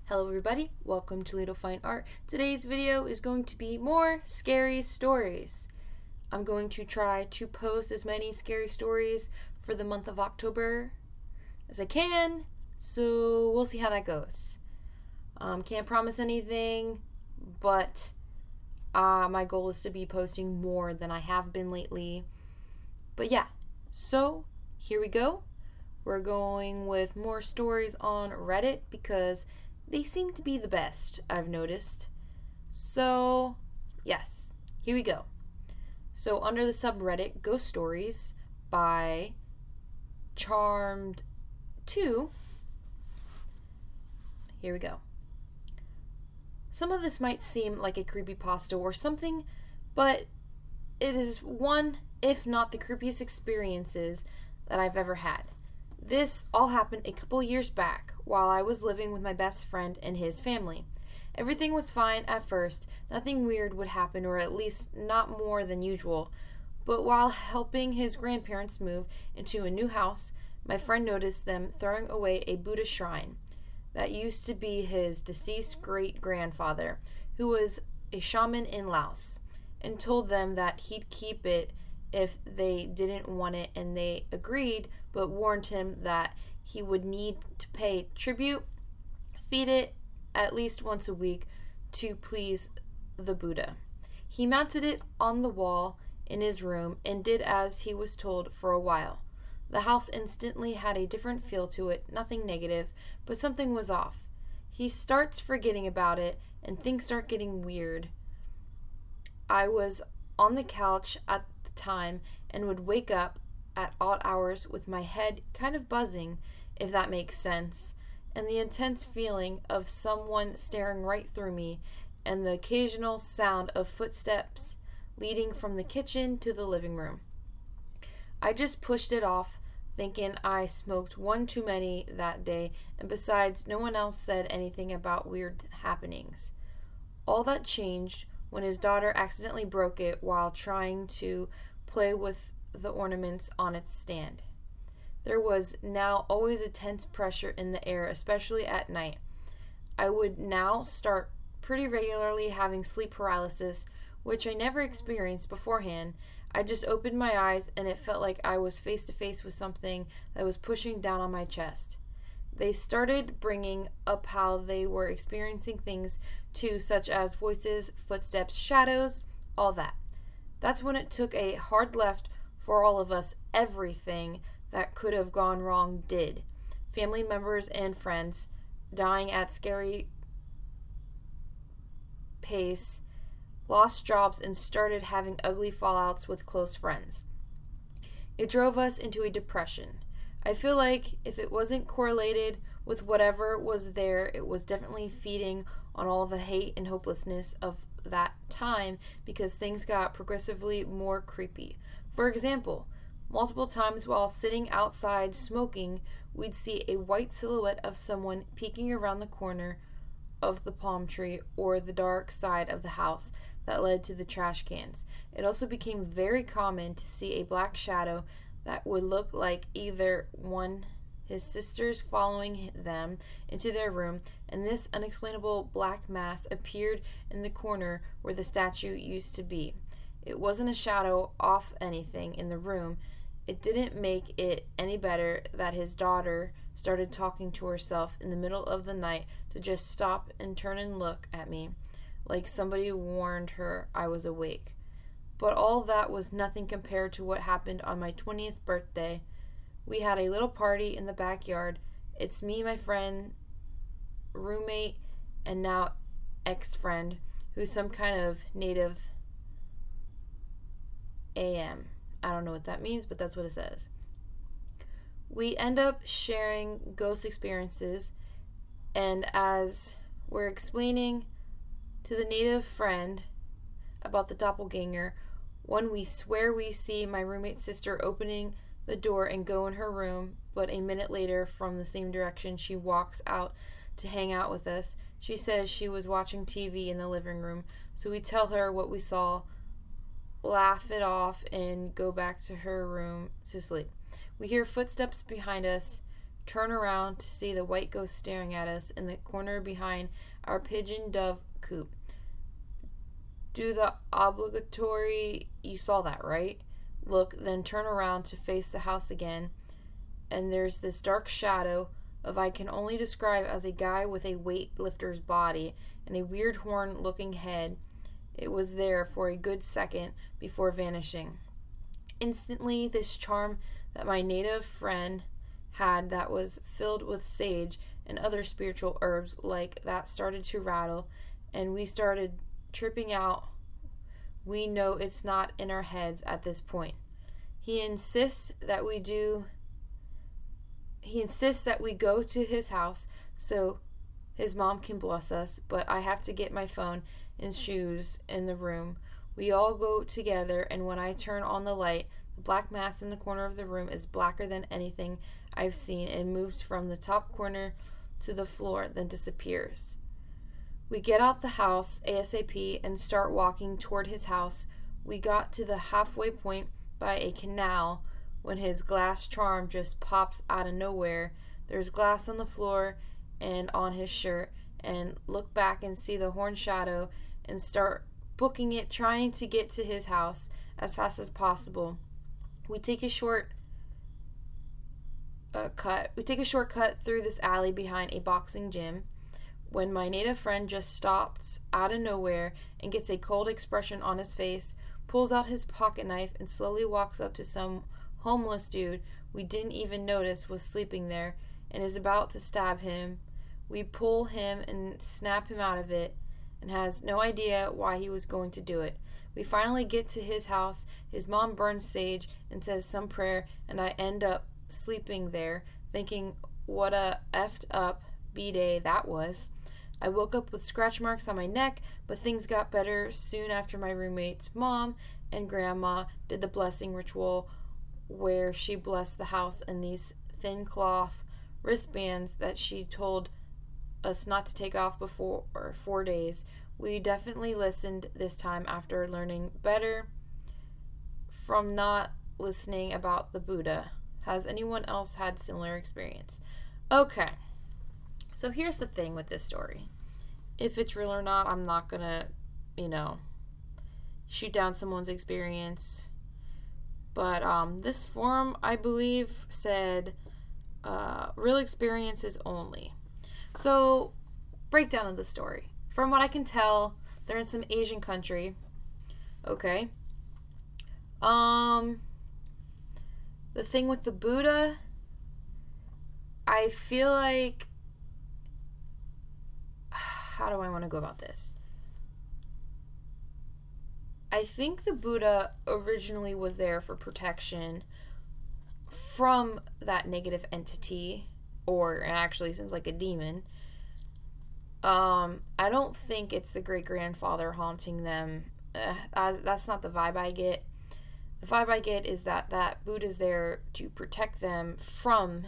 Hello everybody, welcome to Little Fine Art. Today's video is going to be more scary stories. I'm going to try to post as many scary stories for the month of October as I can, so we'll see how that goes. Can't promise anything, but my goal is to be posting more than I have been lately. But yeah, so here we go. We're going with more stories on Reddit because they seem to be the best, I've noticed. So, yes, here we go. So, under the subreddit Ghost Stories by Charmed2, here we go. Some of this might seem like a creepypasta or something, but it is one, if not the creepiest experiences that I've ever had. This all happened a couple years back while I was living with my best friend and his family. Everything was fine at first, nothing weird would happen, or at least not more than usual. But while helping his grandparents move into a new house, my friend noticed them throwing away a Buddha shrine that used to be his deceased great-grandfather, who was a shaman in Laos, and told them that he'd keep it if they didn't want it, and they agreed, but warned him that he would need to pay tribute, feed it at least once a week to please the Buddha. He mounted it on the wall in his room and did as he was told for a while. The house instantly had a different feel to it, nothing negative, but something was off. He starts forgetting about it, and things start getting weird. I was on the couch at the time and would wake up at odd hours with my head kind of buzzing, if that makes sense, and the intense feeling of someone staring right through me, and the occasional sound of footsteps leading from the kitchen to the living room. I just pushed it off, thinking I smoked one too many that day, and besides, no one else said anything about weird happenings. All that changed when his daughter accidentally broke it while trying to play with the ornaments on its stand. There was now always a tense pressure in the air, especially at night. I would now start pretty regularly having sleep paralysis, which I never experienced beforehand. I just opened my eyes and it felt like I was face to face with something that was pushing down on my chest. They started bringing up how they were experiencing things too, such as voices, footsteps, shadows, all that. That's when it took a hard left for all of us. Everything that could have gone wrong did. Family members and friends dying at scary pace, lost jobs, and started having ugly fallouts with close friends. It drove us into a depression. I feel like if it wasn't correlated with whatever was there, it was definitely feeding on all the hate and hopelessness of that time because things got progressively more creepy. For example, multiple times while sitting outside smoking, we'd see a white silhouette of someone peeking around the corner of the palm tree or the dark side of the house that led to the trash cans. It also became very common to see a black shadow that would look like either his sisters following them into their room, and this unexplainable black mass appeared in the corner where the statue used to be. It wasn't a shadow off anything in the room. It didn't make it any better that his daughter started talking to herself in the middle of the night to just stop and turn and look at me, like somebody warned her I was awake. But all that was nothing compared to what happened on my 20th birthday. We had a little party in the backyard. It's me, my friend, roommate, and now ex-friend, who's some kind of native AM. I don't know what that means, but that's what it says. We end up sharing ghost experiences, and as we're explaining to the native friend about the doppelganger, when we swear we see my roommate's sister opening the door and go in her room, but a minute later from the same direction she walks out to hang out with us. She says she was watching TV in the living room, so we tell her what we saw, laugh it off, and go back to her room to sleep. We hear footsteps behind us, turn around to see the white ghost staring at us in the corner behind our pigeon dove coop. Do the obligatory, you saw that, right? Look, then turn around to face the house again, and there's this dark shadow of I can only describe as a guy with a weightlifter's body and a weird horn-looking head. It was there for a good second before vanishing. Instantly, this charm that my native friend had that was filled with sage and other spiritual herbs like that started to rattle, and we started tripping out. We know it's not in our heads at this point. He insists that we go to his house so his mom can bless us, but I have to get my phone and shoes in the room. We all go together, and when I turn on the light, the black mass in the corner of the room is blacker than anything I've seen and moves from the top corner to the floor, then disappears. We get out the house ASAP and start walking toward his house. We got to the halfway point by a canal when his glass charm just pops out of nowhere. There's glass on the floor and on his shirt, and look back and see the horn shadow and start booking it, trying to get to his house as fast as possible. We take a shortcut through this alley behind a boxing gym when my native friend just stops out of nowhere and gets a cold expression on his face, pulls out his pocket knife, and slowly walks up to some homeless dude we didn't even notice was sleeping there and is about to stab him. We pull him and snap him out of it, and has no idea why he was going to do it. We finally get to his house. His mom burns sage and says some prayer, and I end up sleeping there, thinking what a effed up B-day that was. I woke up with scratch marks on my neck, but things got better soon after my roommate's mom and grandma did the blessing ritual where she blessed the house in these thin cloth wristbands that she told us not to take off before 4 days. We definitely listened this time after learning better from not listening about the Buddha. Has anyone else had similar experience? Okay, so here's the thing with this story. If it's real or not, I'm not gonna, shoot down someone's experience. But this forum, I believe, said real experiences only. So, breakdown of the story. From what I can tell, they're in some Asian country. Okay. The thing with the Buddha, I feel like, how do I want to go about this? I think the Buddha originally was there for protection from that negative entity, or it actually seems like a demon. I don't think it's the great-grandfather haunting them. That's not the vibe I get. The vibe I get is that Buddha's there to protect them from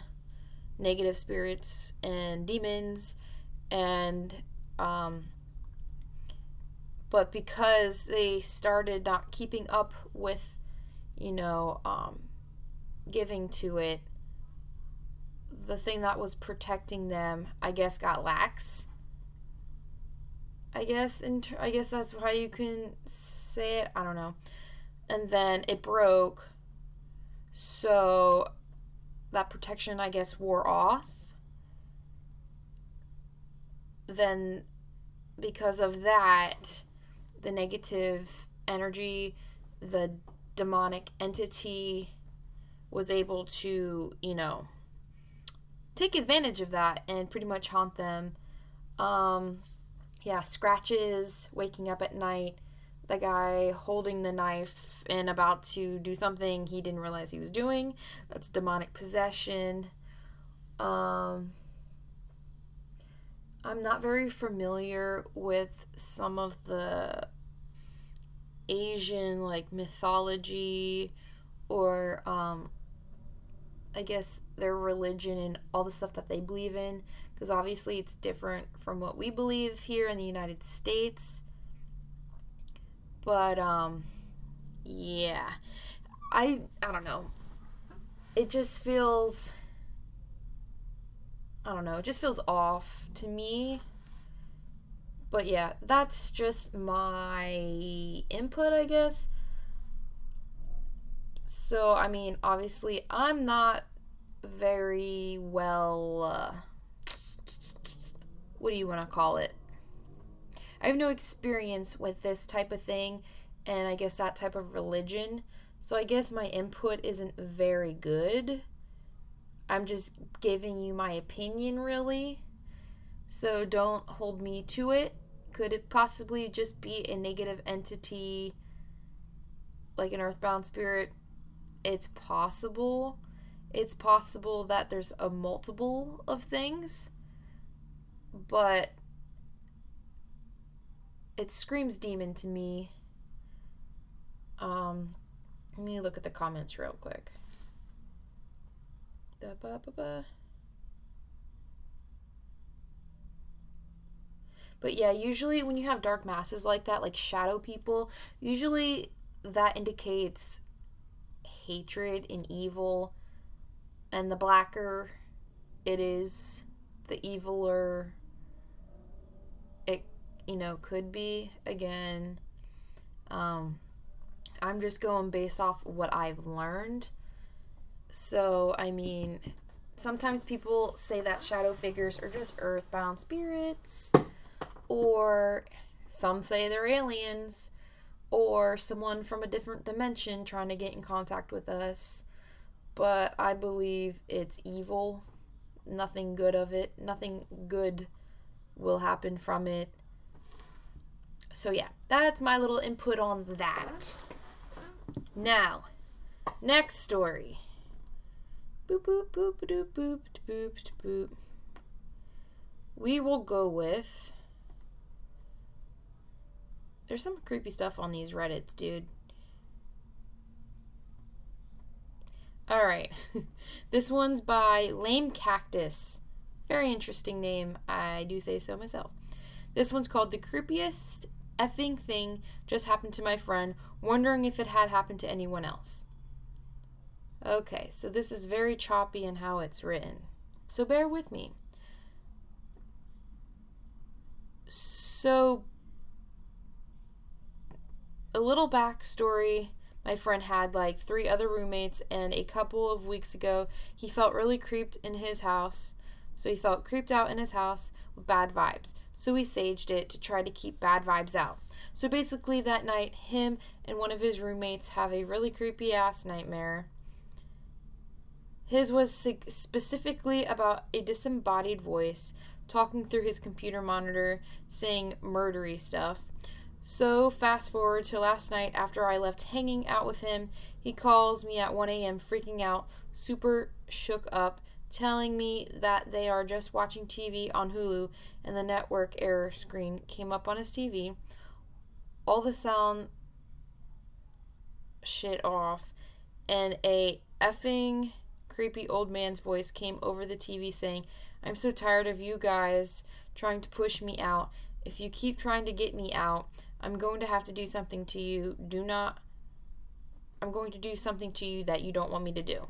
negative spirits and demons, and but because they started not keeping up with, giving to it, the thing that was protecting them, I guess, got lax. I guess that's how you can say it. I don't know. And then it broke, so that protection, I guess, wore off. Then, because of that, the negative energy, the demonic entity was able to, take advantage of that and pretty much haunt them. Scratches, waking up at night, the guy holding the knife and about to do something he didn't realize he was doing. That's demonic possession. I'm not very familiar with some of the Asian, mythology or, I guess, their religion and all the stuff that they believe in, because obviously it's different from what we believe here in the United States. But, yeah. I don't know. It just feels I don't know, it just feels off to me. But yeah, that's just my input, I guess. So, I mean, obviously, I'm not very well. What do you want to call it? I have no experience with this type of thing, and I guess that type of religion. So, I guess my input isn't very good. I'm just giving you my opinion, really. So, don't hold me to it. Could it possibly just be a negative entity, like an earthbound spirit? It's possible. It's possible that there's a multiple of things, but it screams demon to me. Let me look at the comments real quick. Da-ba-ba-ba. But yeah, usually when you have dark masses like that, like shadow people, usually that indicates hatred and evil. And the blacker it is, the eviler it, could be. Again, I'm just going based off what I've learned. So, I mean, sometimes people say that shadow figures are just earthbound spirits, or some say they're aliens, or someone from a different dimension trying to get in contact with us. But I believe it's evil. Nothing good of it. Nothing good will happen from it. So yeah, that's my little input on that. Now, next story. Boop boop boop boop boop boop boop. We will go with. There's some creepy stuff on these Reddits, dude. Alright. This one's by Lame Cactus. Very interesting name. I do say so myself. This one's called The Creepiest Effing Thing Just Happened to My Friend, Wondering if it had happened to anyone else. Okay, so this is very choppy in how it's written. So bear with me. So, a little backstory. My friend had like 3 other roommates, and a couple of weeks ago, he felt really creeped in his house. So he felt creeped out in his house with bad vibes. So he saged it to try to keep bad vibes out. So basically that night, him and one of his roommates have a really creepy ass nightmare. His was specifically about a disembodied voice talking through his computer monitor, saying murdery stuff. So, fast forward to last night after I left hanging out with him, he calls me at 1 a.m. freaking out, super shook up, telling me that they are just watching TV on Hulu and the network error screen came up on his TV. All the sound shit off, and a effing creepy old man's voice came over the TV saying, "I'm so tired of you guys trying to push me out. If you keep trying to get me out, I'm going to have to do something to you. I'm going to do something to you that you don't want me to do."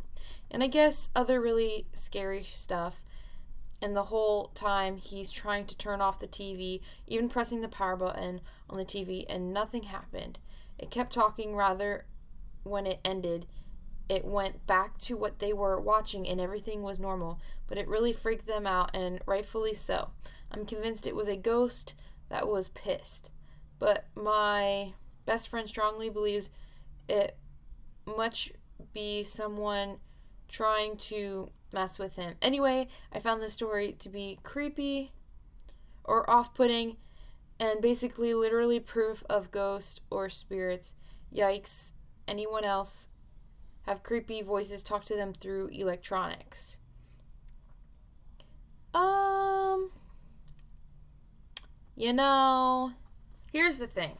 And I guess other really scary stuff. And the whole time he's trying to turn off the TV, even pressing the power button on the TV, and nothing happened. It kept talking. Rather, when it ended, it went back to what they were watching and everything was normal. But it really freaked them out, and rightfully so. I'm convinced it was a ghost that was pissed. But my best friend strongly believes it must be someone trying to mess with him. Anyway, I found this story to be creepy or off-putting and basically literally proof of ghosts or spirits. Yikes. Anyone else have creepy voices talk to them through electronics? Here's the thing.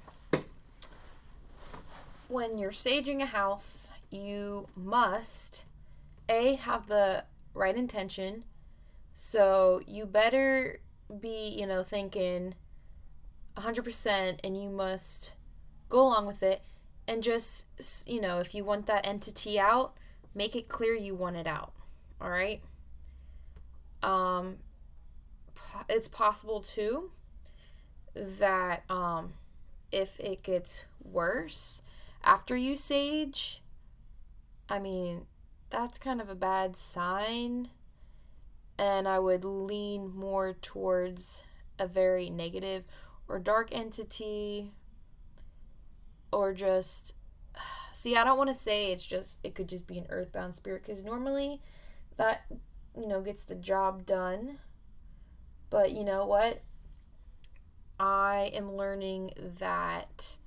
When you're staging a house, you must, A, have the right intention. So you better be, thinking 100%, and you must go along with it. And just, if you want that entity out, make it clear you want it out. All right? Um, it's possible too that if it gets worse after you sage, I mean, that's kind of a bad sign. And I would lean more towards a very negative or dark entity, or just, see, I don't want to say it could just be an earthbound spirit, because normally that, gets the job done. But you know what? I am learning that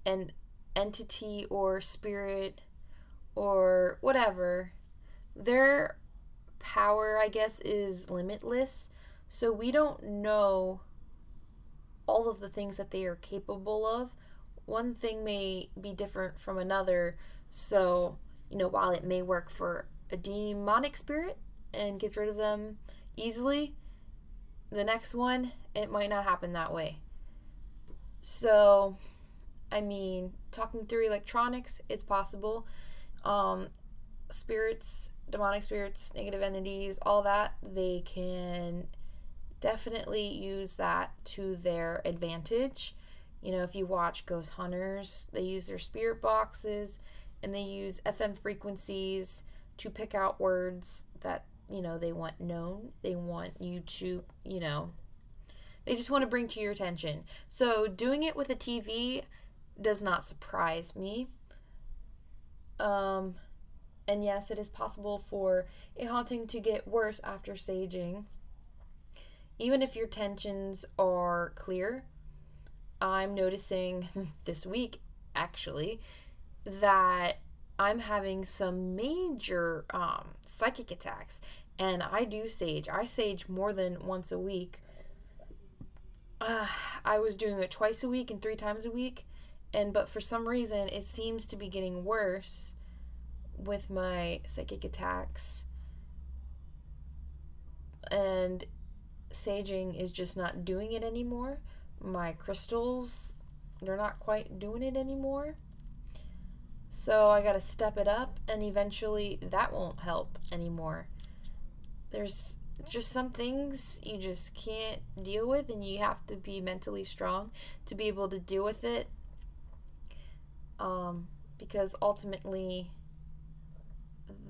an entity or spirit or whatever, their power, I guess, is limitless. So we don't know all of the things that they are capable of. One thing may be different from another. So, while it may work for a demonic spirit and get rid of them easily, the next one, it might not happen that way. So, I mean, talking through electronics, it's possible. Spirits, demonic spirits, negative entities, all that, they can definitely use that to their advantage. If you watch Ghost Hunters, they use their spirit boxes and they use FM frequencies to pick out words that, they want known. They want you to, they just want to bring to your attention. So doing it with a TV does not surprise me. And yes, it is possible for a haunting to get worse after saging. Even if your tensions are clear, I'm noticing this week, actually, that I'm having some major psychic attacks. And I do sage. I sage more than once a week. I was doing it twice a week and 3 times a week. But for some reason, it seems to be getting worse with my psychic attacks. And saging is just not doing it anymore. My crystals, they're not quite doing it anymore. So I gotta step it up, and eventually that won't help anymore. There's just some things you just can't deal with, and you have to be mentally strong to be able to deal with it. Because ultimately,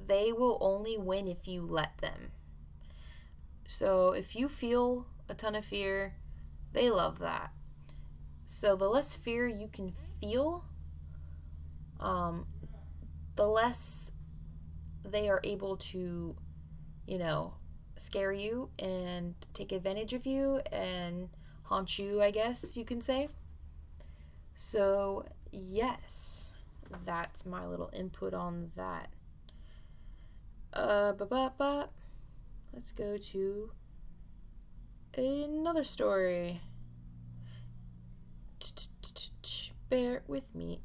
they will only win if you let them. So if you feel a ton of fear, they love that. So the less fear you can feel, the less they are able to, scare you and take advantage of you and haunt you, I guess you can say. So, yes, that's my little input on that. Let's go to another story. Bear with me.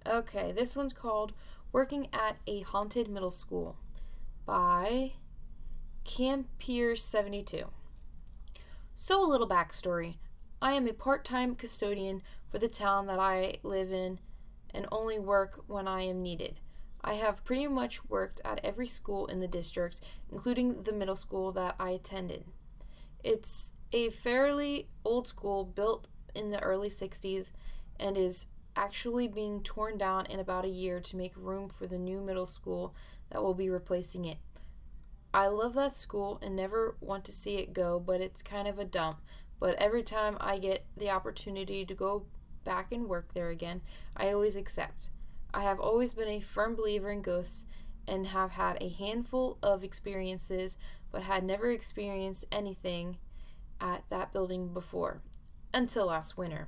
Okay, this one's called Working at a Haunted Middle School by Campier72. So, a little backstory. I am a part-time custodian for the town that I live in and only work when I am needed. I have pretty much worked at every school in the district, including the middle school that I attended. It's a fairly old school built in the early 60s and is actually being torn down in about a year to make room for the new middle school that will be replacing it. I love that school and never want to see it go, but it's kind of a dump. But every time I get the opportunity to go back and work there again, I always accept. I have always been a firm believer in ghosts and have had a handful of experiences, but had never experienced anything at that building before, until last winter.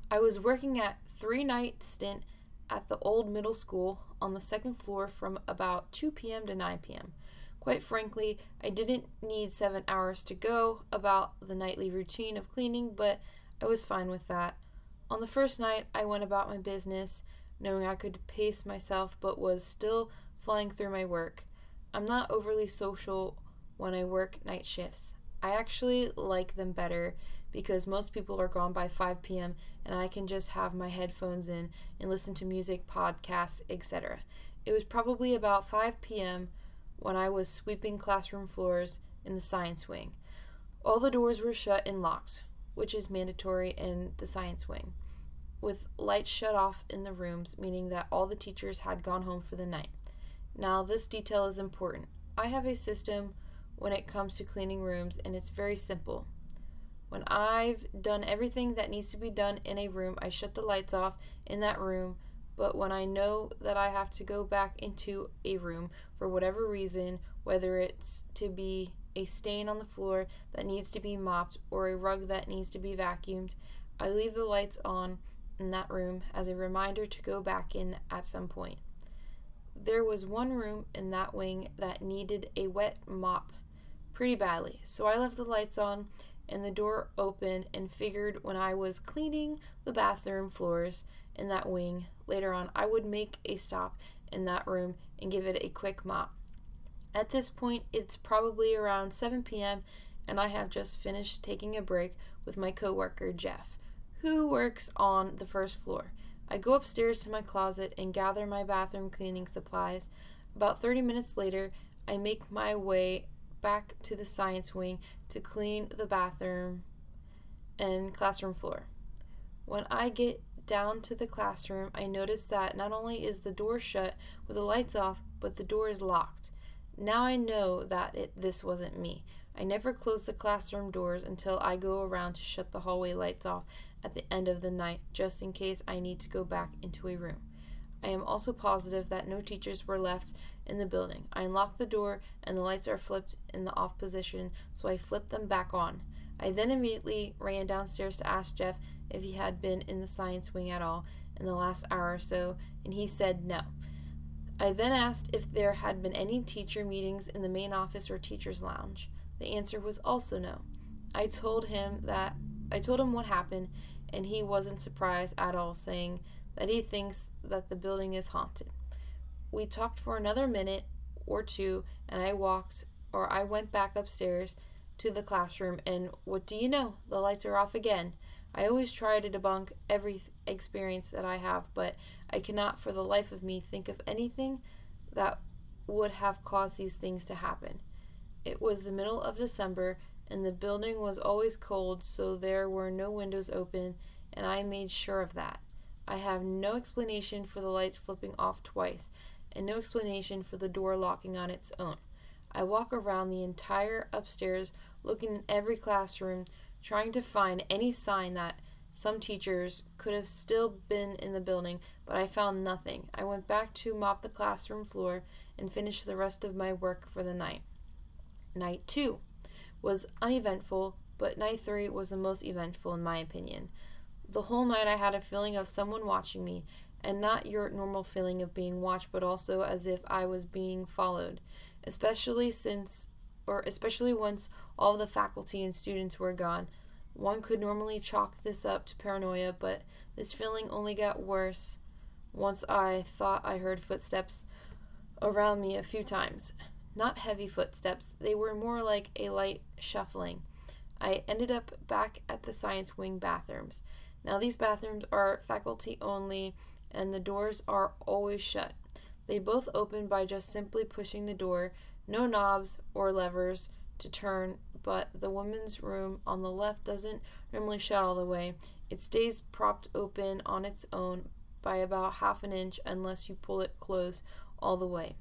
I was working at 3-night stint at the old middle school on the second floor from about 2 p.m. to 9 p.m. Quite frankly, I didn't need 7 hours to go about the nightly routine of cleaning, but I was fine with that. On the first night, I went about my business, knowing I could pace myself, but was still flying through my work. I'm not overly social when I work night shifts. I actually like them better because most people are gone by 5 p.m. and I can just have my headphones in and listen to music, podcasts, etc. It was probably about 5 p.m. when I was sweeping classroom floors in the science wing. All the doors were shut and locked, which is mandatory in the science wing, with lights shut off in the rooms, meaning that all the teachers had gone home for the night. Now, this detail is important. I have a system when it comes to cleaning rooms, and it's very simple. When I've done everything that needs to be done in a room, I shut the lights off in that room. But when I know that I have to go back into a room for whatever reason, whether it's to be a stain on the floor that needs to be mopped or a rug that needs to be vacuumed, I leave the lights on in that room as a reminder to go back in at some point. There was one room in that wing that needed a wet mop pretty badly, so I left the lights on and the door open and figured when I was cleaning the bathroom floors in that wing later on, I would make a stop in that room and give it a quick mop. At this point, it's probably around 7 p.m. and I have just finished taking a break with my coworker Jeff, who works on the first floor. I go upstairs to my closet and gather my bathroom cleaning supplies. About 30 minutes later, I make my way back to the science wing to clean the bathroom and classroom floor. When I get down to the classroom, I notice that not only is the door shut with the lights off, but the door is locked. Now I know that this wasn't me. I never close the classroom doors until I go around to shut the hallway lights off at the end of the night, just in case I need to go back into a room. I am also positive that no teachers were left in the building. I unlock the door and the lights are flipped in the off position, so I flip them back on. I then immediately ran downstairs to ask Jeff if he had been in the science wing at all in the last hour or so, and he said no. I then asked if there had been any teacher meetings in the main office or teacher's lounge. The answer was also no. I told him what happened, and he wasn't surprised at all, saying that he thinks that the building is haunted. We talked for another minute or two, and I went back upstairs to the classroom, and what do you know? The lights are off again. I always try to debunk every experience that I have, but I cannot for the life of me think of anything that would have caused these things to happen. It was the middle of December, and the building was always cold, so there were no windows open, and I made sure of that. I have no explanation for the lights flipping off twice, and no explanation for the door locking on its own. I walk around the entire upstairs, looking in every classroom, trying to find any sign that some teachers could have still been in the building, but I found nothing. I went back to mop the classroom floor and finish the rest of my work for the night. Night 2 was uneventful, but night 3 was the most eventful in my opinion. The whole night I had a feeling of someone watching me, and not your normal feeling of being watched, but also as if I was being followed, especially once all the faculty and students were gone. One could normally chalk this up to paranoia, but this feeling only got worse once I thought I heard footsteps around me a few times. Not heavy footsteps, they were more like a light shuffling. I ended up back at the science wing bathrooms. Now these bathrooms are faculty only, and the doors are always shut. They both open by just simply pushing the door, no knobs or levers to turn, but the women's room on the left doesn't normally shut all the way. It stays propped open on its own by about half an inch unless you pull it closed all the way.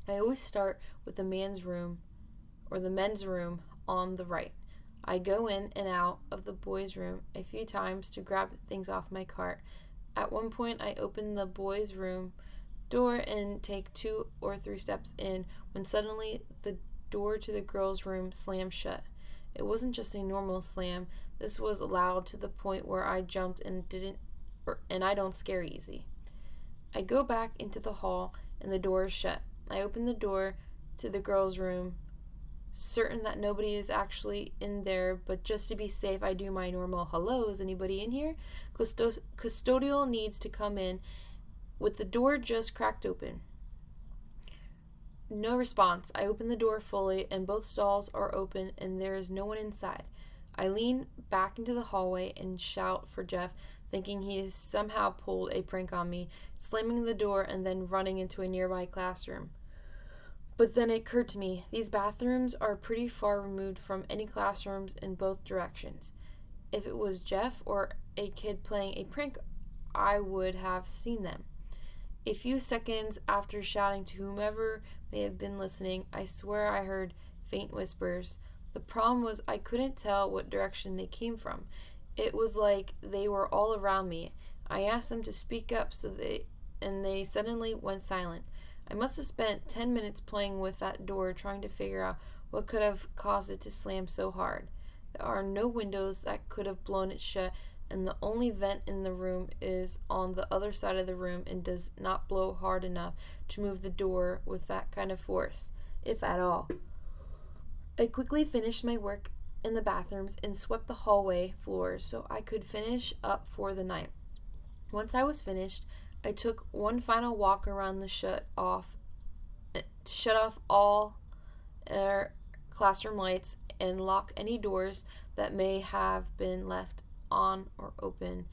I always start with the men's room on the right. I go in and out of the boys' room a few times to grab things off my cart. At one point, I open the boys' room door and take 2 or 3 steps in when suddenly the door to the girls' room slammed shut. It wasn't just a normal slam. This was loud to the point where I jumped and I don't scare easy. I go back into the hall and the door is shut. I open the door to the girls' room, certain that nobody is actually in there, but just to be safe, I do my normal, "Hello, is anybody in here?" Custodial needs to come in with the door just cracked open. No response. I open the door fully and both stalls are open and there is no one inside. I lean back into the hallway and shout for Jeff thinking he somehow pulled a prank on me, slamming the door and then running into a nearby classroom. But then it occurred to me, these bathrooms are pretty far removed from any classrooms in both directions. If it was Jeff or a kid playing a prank, I would have seen them. A few seconds after shouting to whomever may have been listening, I swear I heard faint whispers. The problem was I couldn't tell what direction they came from. It was like they were all around me. I asked them to speak up and they suddenly went silent. I must have spent 10 minutes playing with that door trying to figure out what could have caused it to slam so hard. There are no windows that could have blown it shut, and the only vent in the room is on the other side of the room and does not blow hard enough to move the door with that kind of force, if at all. I quickly finished my work in the bathrooms and swept the hallway floors so I could finish up for the night. Once I was finished, I took one final walk around the shut off all classroom lights and lock any doors that may have been left on or open,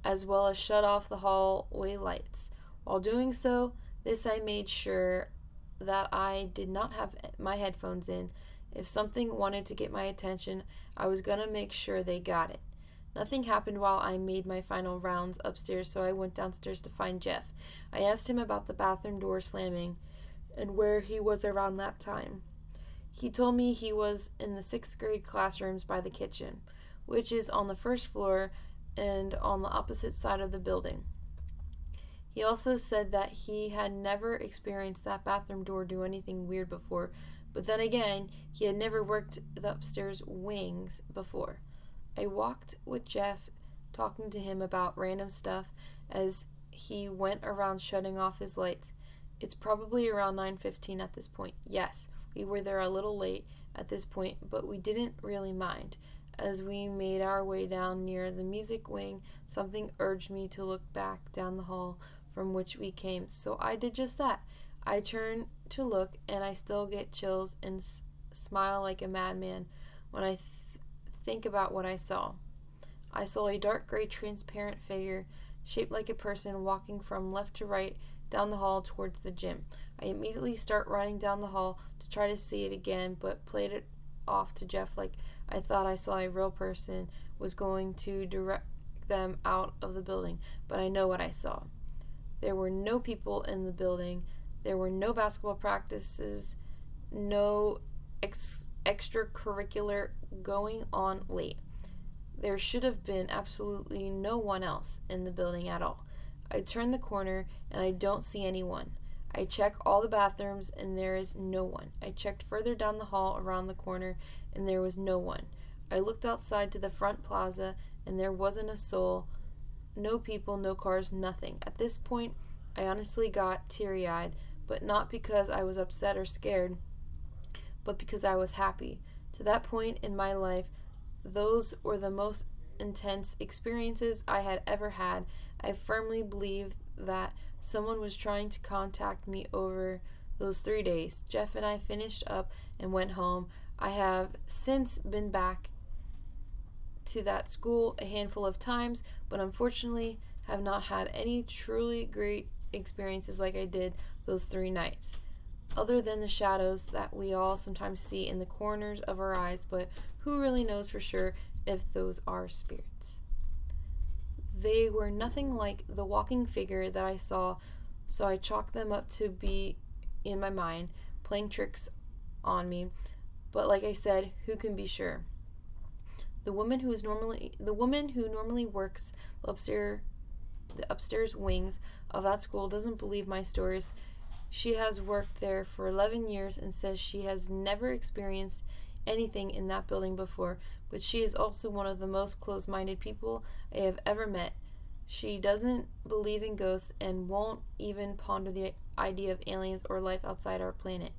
as well as shut off the hallway lights. While doing so, I made sure that I did not have my headphones in. If something wanted to get my attention, I was going to make sure they got it. Nothing happened while I made my final rounds upstairs, so I went downstairs to find Jeff. I asked him about the bathroom door slamming and where he was around that time. He told me he was in the 6th grade classrooms by the kitchen, which is on the first floor and on the opposite side of the building. He also said that he had never experienced that bathroom door do anything weird before, but then again, he had never worked the upstairs wings before. I walked with Jeff, talking to him about random stuff as he went around shutting off his lights. It's probably around 9:15 at this point. Yes, we were there a little late at this point, but we didn't really mind. As we made our way down near the music wing, something urged me to look back down the hall from which we came, so I did just that. I turned to look, and I still get chills and smile like a madman when I think about what I saw. I saw a dark gray transparent figure shaped like a person walking from left to right down the hall towards the gym. I immediately start running down the hall to try to see it again, but played it off to Jeff like I thought I saw a real person was going to direct them out of the building, but I know what I saw. There were no people in the building. There were no basketball practices, no extracurricular going on late. There should have been absolutely no one else in the building at all. I turn the corner and I don't see anyone. I check all the bathrooms and there is no one. I checked further down the hall around the corner and there was no one. I looked outside to the front plaza and there wasn't a soul, no people, no cars, nothing. At this point, I honestly got teary-eyed, but not because I was upset or scared, but because I was happy. To that point in my life, those were the most intense experiences I had ever had. I firmly believe that someone was trying to contact me over those 3 days. Jeff and I finished up and went home. I have since been back to that school a handful of times, but unfortunately have not had any truly great experiences like I did those 3 nights, other than the shadows that we all sometimes see in the corners of our eyes, but who really knows for sure if those are spirits. They were nothing like the walking figure that I saw, so I chalked them up to be in my mind, playing tricks on me, but like I said, who can be sure? The woman who normally works the upstairs wings of that school doesn't believe my stories. She has worked there for 11 years and says she has never experienced anything in that building before, but she is also one of the most closed-minded people I have ever met. She doesn't believe in ghosts and won't even ponder the idea of aliens or life outside our planet.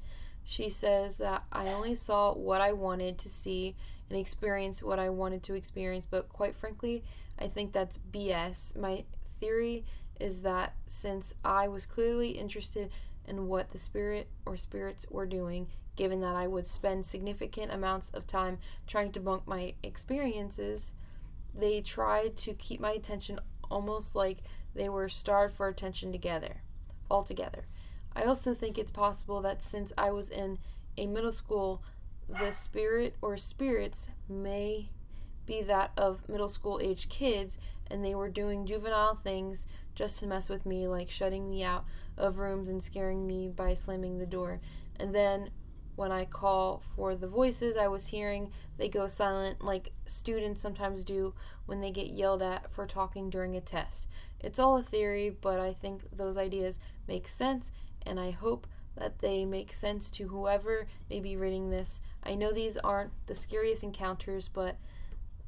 She says that I only saw what I wanted to see and experienced what I wanted to experience, but quite frankly, I think that's BS. My theory is that since I was clearly interested in what the spirit or spirits were doing, given that I would spend significant amounts of time trying to debunk my experiences, they tried to keep my attention almost like they were starved for attention altogether. I also think it's possible that since I was in a middle school, the spirit or spirits may be that of middle school age kids, and they were doing juvenile things just to mess with me, like shutting me out of rooms and scaring me by slamming the door. And then when I call for the voices I was hearing, they go silent, like students sometimes do when they get yelled at for talking during a test. It's all a theory, but I think those ideas make sense, and I hope that they make sense to whoever may be reading this. I know these aren't the scariest encounters, but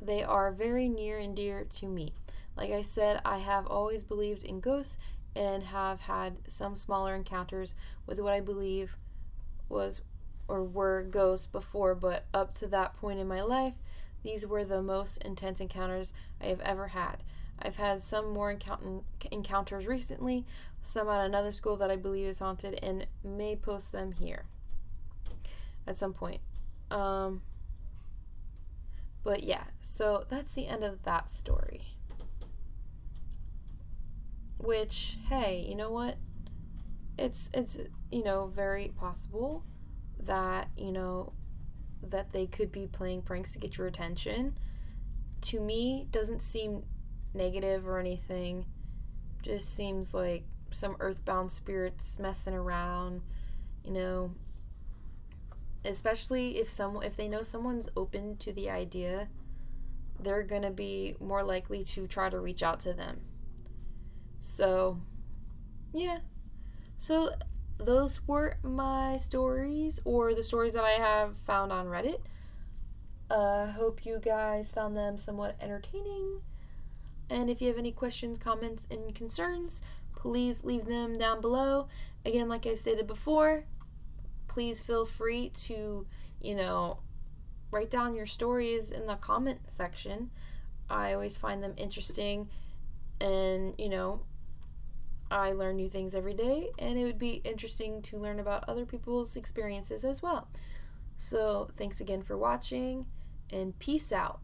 they are very near and dear to me. Like I said, I have always believed in ghosts and have had some smaller encounters with what I believe was or were ghosts before, but up to that point in my life, these were the most intense encounters I have ever had. I've had some more encounters recently, some at another school that I believe is haunted, and may post them here at some point. But yeah, so that's the end of that story. Which, hey, you know what? It's very possible that, that they could be playing pranks to get your attention. To me, doesn't seem negative or anything. Just seems like some earthbound spirits messing around, especially if they know someone's open to the idea, they're going to be more likely to try to reach out to them. So, yeah. So, those were my stories, or the stories that I have found on Reddit. Hope you guys found them somewhat entertaining. And if you have any questions, comments, and concerns, please leave them down below. Again, like I've stated before, please feel free to, write down your stories in the comment section. I always find them interesting, and, I learn new things every day, and it would be interesting to learn about other people's experiences as well. So, thanks again for watching, and peace out.